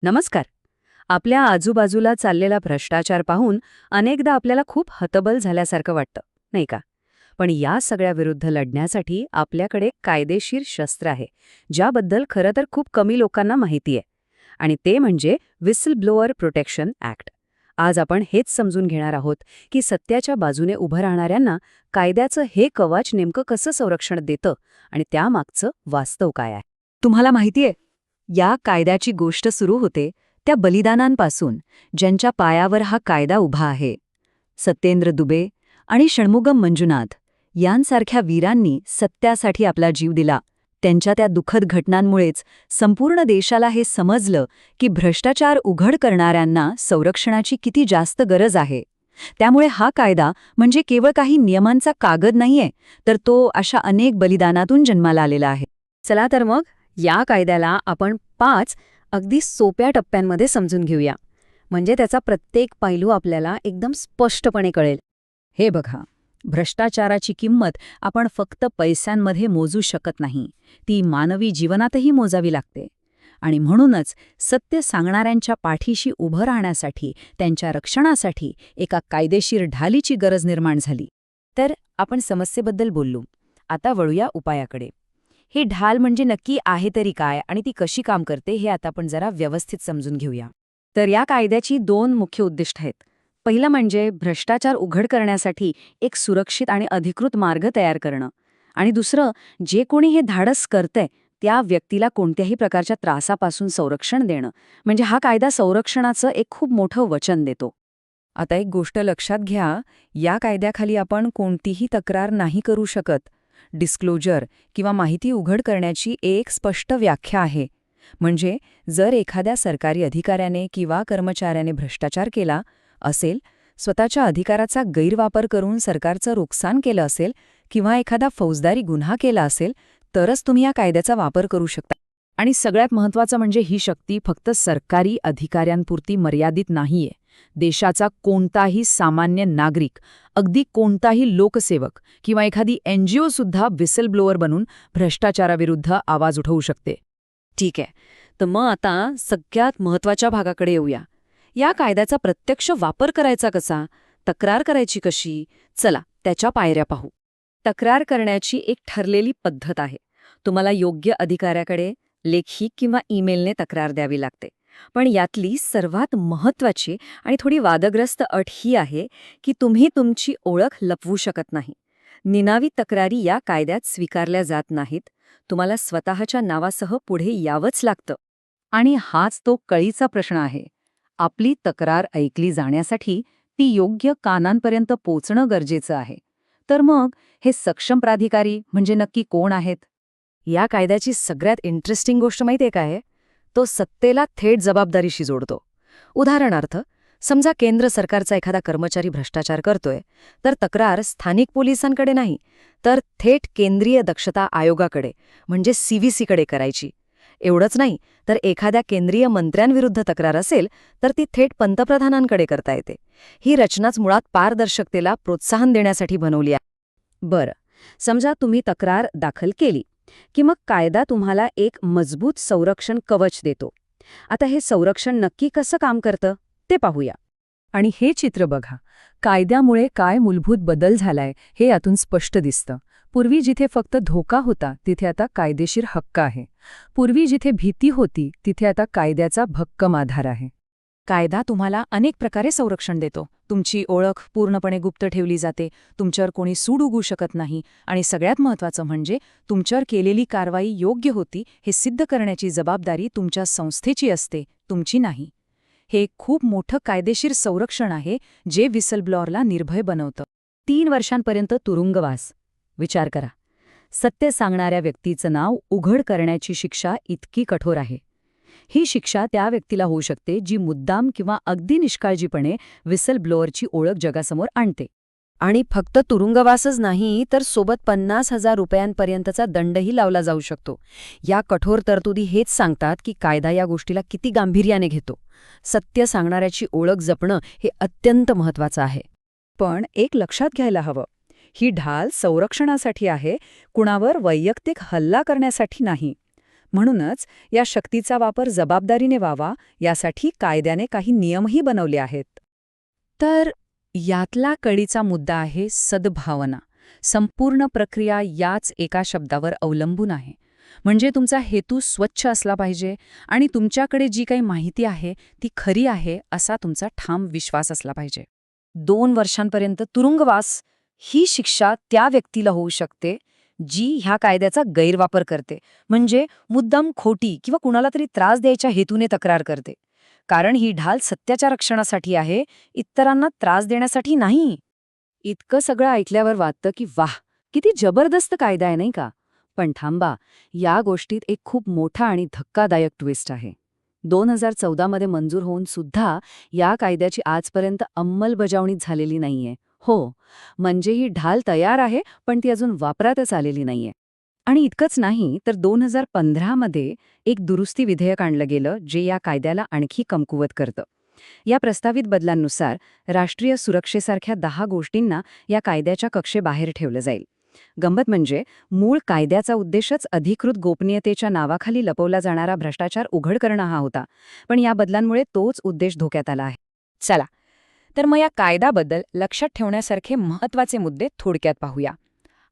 नमस्कार. आपल्या आजूबाजूला चाललेला भ्रष्टाचार पाहून अनेकदा आपल्याला खूप हतबल झाल्यासारखं वाटतं, नाही का? पण या सगळ्या विरुद्ध लढण्यासाठी आपल्याकडे कायदेशीर शस्त्र आहे, ज्याबद्दल खरं तर खूप कमी लोकांना माहिती आहे. आणि ते म्हणजे व्हिसल ब्लोअर प्रोटेक्शन ॲक्ट. आज आपण हेच समजून घेणार आहोत की सत्याच्या बाजूने उभं राहणाऱ्यांना कायद्याचं हे कवच नेमकं कसं संरक्षण देतं आणि त्यामागचं वास्तव काय आहे. तुम्हाला माहितीये, या कायद्याची गोष्ट सुरू होते त्या बलिदानांपासून, ज्यांच्या पायावर हा कायदा उभा आहे. सत्येंद्र दुबे आणि षण्मुगम मंजुनाथ यांसारख्या वीरांनी सत्यासाठी आपला जीव दिला. त्यांच्या त्या दुःखद घटनांमुळेच संपूर्ण देशाला हे समजलं की भ्रष्टाचार उघड करणाऱ्यांना संरक्षणाची किती जास्त गरज आहे. त्यामुळे हा कायदा म्हणजे केवळ काही नियमांचा कागद नाहीये, तर तो अशा अनेक बलिदानातून जन्माला आलेला आहे. चला तर मग या कायद्याला आपण 5 अगदी सोप्या टप्प्यांमध्ये समजून घेऊया, म्हणजे त्याचा प्रत्येक पैलू आपल्याला एकदम स्पष्टपणे कळेल. हे बघा, भ्रष्टाचाराची किंमत आपण फक्त पैशांमध्ये मोजू शकत नाही, ती मानवी जीवनातही मोजावी लागते. आणि म्हणूनच सत्य सांगणाऱ्यांच्या पाठीशी उभं राहण्यासाठी, त्यांच्या रक्षणासाठी एका कायदेशीर ढालीची गरज निर्माण झाली. तर आपण समस्येबद्दल बोललो, आता वळूया उपायाकडे. ही ढाल म्हणजे नक्की आहे तरी काय आणि ती कशी काम करते हे आता आपण जरा व्यवस्थित समजून घेऊया. तर या कायद्याची 2 मुख्य उद्दिष्ट आहेत. पहिलं म्हणजे भ्रष्टाचार उघड करण्यासाठी एक सुरक्षित आणि अधिकृत मार्ग तयार करणं. आणि दुसरं, जे कोणी हे धाडस करतंय त्या व्यक्तीला कोणत्याही प्रकारच्या त्रासापासून संरक्षण देणं. म्हणजे हा कायदा संरक्षणाचं एक खूप मोठं वचन देतो. आता एक गोष्ट लक्षात घ्या, या कायद्याखाली आपण कोणतीही तक्रार नाही करू शकत. डिस्क्लोजर किंवा माहिती उघड करण्याची एक स्पष्ट व्याख्या आहे. म्हणजे जर एखाद्या सरकारी अधिकाऱ्याने किंवा कर्मचाऱ्याने भ्रष्टाचार केला असेल, स्वतःच्या अधिकाराचा गैरवापर करून सरकारचं नुकसान केलं असेल किंवा एखादा फौजदारी गुन्हा केला असेल, तरच तुम्ही या कायद्याचा वापर करू शकता. आणि सगळ्यात महत्त्वाचं म्हणजे ही शक्ती फक्त सरकारी अधिकाऱ्यांपुरती मर्यादित नाहीये. देशाचा कोणताही सामान्य नागरिक, अगदी कोणताही लोकसेवक किंवा एखादी NGO सुद्धा व्हिसल ब्लोअर बनून भ्रष्टाचाराविरुद्ध आवाज उठवू शकते. ठीक आहे, तर मग आता सगळ्यात महत्त्वाच्या भागाकडे येऊया. या कायद्याचा प्रत्यक्ष वापर करायचा कसा? तक्रार करायची कशी? चला त्याच्या पायऱ्या पाहू. तक्रार करण्याची एक ठरलेली पद्धत आहे. तुम्हाला योग्य अधिकाऱ्याकडे लेखी किंवा ईमेलने तक्रार द्यावी लागते. पण यातली सर्वात महत्त्वाची आणि थोडी वादग्रस्त अट ही आहे की तुम्ही तुमची ओळख लपवू शकत नाही. निनावी तक्रारी या कायद्यात स्वीकारल्या जात नाहीत. तुम्हाला स्वतःच्या नावासह पुढे यावंच लागतं. आणि हाच तो कळीचा प्रश्न आहे. आपली तक्रार ऐकली जाण्यासाठी ती योग्य कानांपर्यंत पोचणं गरजेचं आहे. तर मग हे सक्षम प्राधिकारी म्हणजे नक्की कोण आहेत? या कायद्याची सगळ्यात इंटरेस्टिंग गोष्ट माहितीये काय? तो सत्तेला थेट जबाबदारीशी जोडतो. उदाहरणार्थ, समजा केंद्र सरकारचा एखादा कर्मचारी भ्रष्टाचार करतोय, तर तक्रार स्थानिक पोलिसांकडे नाही, तर थेट केंद्रीय दक्षता आयोगाकडे म्हणजे CVCकडे करायची. एवढंच नाही, तर एखाद्या केंद्रीय मंत्र्यांविरुद्ध तक्रार असेल तर ती थेट पंतप्रधानांकडे करता येते. ही रचनाच मुळात पारदर्शकतेला प्रोत्साहन देण्यासाठी बनवली आहे. बरं, समजा तुम्ही तक्रार दाखल केली की मग कायदा तुम्हाला एक मजबूत संरक्षण कवच देतो. आता हे संरक्षण नक्की कसं काम करतं ते पाहूया. आणि हे चित्र बघा, कायद्यामुळे काय मूलभूत बदल झालाय हे यातून स्पष्ट दिसतं. पूर्वी जिथे फक्त धोका होता तिथे आता कायदेशीर हक्क आहे. पूर्वी जिथे भीती होती तिथे आता कायद्याचा भक्कम आधार आहे. कायदा तुम्हाला अनेक प्रकारे संरक्षण देतो. तुमची ओळख पूर्णपणे गुप्त ठेवली जाते, तुमच्यावर कोणी सूड उगू शकत नाही आणि सगळ्यात महत्त्वाचं म्हणजे तुमच्यावर केलेली कारवाई योग्य होती हे सिद्ध करण्याची जबाबदारी तुमच्या संस्थेची असते, तुमची नाही. हे खूप मोठं कायदेशीर संरक्षण आहे जे व्हिसलब्लोअरला निर्भय बनवतं. 3 वर्षांपर्यंत तुरुंगवास. विचार करा, सत्य सांगणाऱ्या व्यक्तीचं नाव उघड करण्याची शिक्षा इतकी कठोर आहे. ही शिक्षा त्या व्यक्तीला होऊ शकते जी मुद्दाम किंवा अगदी निष्काळजीपणे व्हिसल ब्लोअरची ओळख जगासमोर आणते. आणि फक्त तुरुंगवासच नाही, तर सोबत 50,000 रुपयांपर्यंतचा दंडही लावला जाऊ शकतो. या कठोर तरतुदी हेच सांगतात की कायदा या गोष्टीला किती गांभीर्याने घेतो. सत्य सांगणाऱ्याची ओळख जपणं हे अत्यंत महत्त्वाचं आहे. पण एक लक्षात घ्यायला हवं, ही ढाल संरक्षणासाठी आहे, कुणावर वैयक्तिक हल्ला करण्यासाठी नाही. म्हणूनच या शक्तीचा वापर जबाबदारीने व्हावा यासाठी कायद्याने काही नियमही बनवले आहेत. तर यातला कळीचा मुद्दा आहे सद्भावना. संपूर्ण प्रक्रिया याच एका शब्दावर अवलंबून आहे. म्हणजे तुमचा हेतू स्वच्छ असला पाहिजे आणि तुमच्याकडे जी काही माहिती आहे ती खरी आहे असा तुमचा ठाम विश्वास असला पाहिजे. 2 वर्षांपर्यंत तुरुंगवास ही शिक्षा त्या व्यक्तीला होऊ शकते जी ह्या कायद्याचा गैरवापर करते, म्हणजे मुद्दाम खोटी किंवा कुणाला तरी त्रास द्यायच्या हेतूने तक्रार करते. कारण ही ढाल सत्याच्या रक्षणासाठी आहे, इतरांना त्रास देण्यासाठी नाही. इतकं सगळं ऐकल्यावर वाटतं की वाह, किती जबरदस्त कायदा आहे नाही का? पण थांबा, या गोष्टीत एक खूप मोठा आणि धक्कादायक ट्विस्ट आहे. 2014 मध्ये मंजूर होऊन सुद्धा या कायद्याची आजपर्यंत अंमलबजावणी झालेली नाहीये. हो, म्हणजे ही ढाल तयार आहे, पण ती अजून वापरातच आलेली नाहीये. आणि इतकंच नाही तर 2015 मध्ये एक दुरुस्ती विधेयक आणलं गेलं जे या कायद्याला आणखी कमकुवत करतं. या प्रस्तावित बदलांनुसार राष्ट्रीय सुरक्षेसारख्या 10 गोष्टींना या कायद्याच्या कक्षेबाहेर ठेवलं जाईल. गंमत म्हणजे मूळ कायद्याचा उद्देशच अधिकृत गोपनीयतेच्या नावाखाली लपवला जाणारा भ्रष्टाचार उघड करणं हा होता, पण या बदलांमुळे तोच उद्देश धोक्यात आला आहे. चला, तर मग या कायद्याबद्दल लक्षात ठेवण्यासारखे महत्त्वाचे मुद्दे थोडक्यात पाहूया.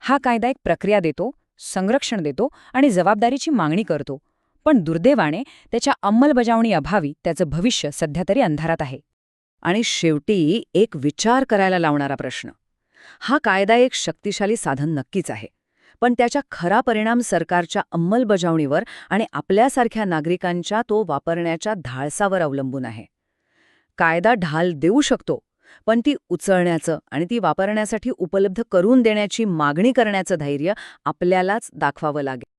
हा कायदा एक प्रक्रिया देतो, संरक्षण देतो आणि जबाबदारीची मागणी करतो, पण दुर्दैवाने त्याच्या अंमलबजावणी अभावी त्याचं भविष्य सध्या तरी अंधारात आहे. आणि शेवटी एक विचार करायला लावणारा प्रश्न. हा कायदा एक शक्तिशाली साधन नक्कीच आहे, पण त्याचा खरा परिणाम सरकारच्या अंमलबजावणीवर आणि आपल्यासारख्या नागरिकांच्या तो वापरण्याच्या धाडसावर अवलंबून आहे. कायदा ढाल देऊ शकतो, पण ती उचलण्याचं आणि ती वापरण्यासाठी उपलब्ध करून देण्याची मागणी करण्याचं धैर्य आपल्यालाच दाखवावं लागेल.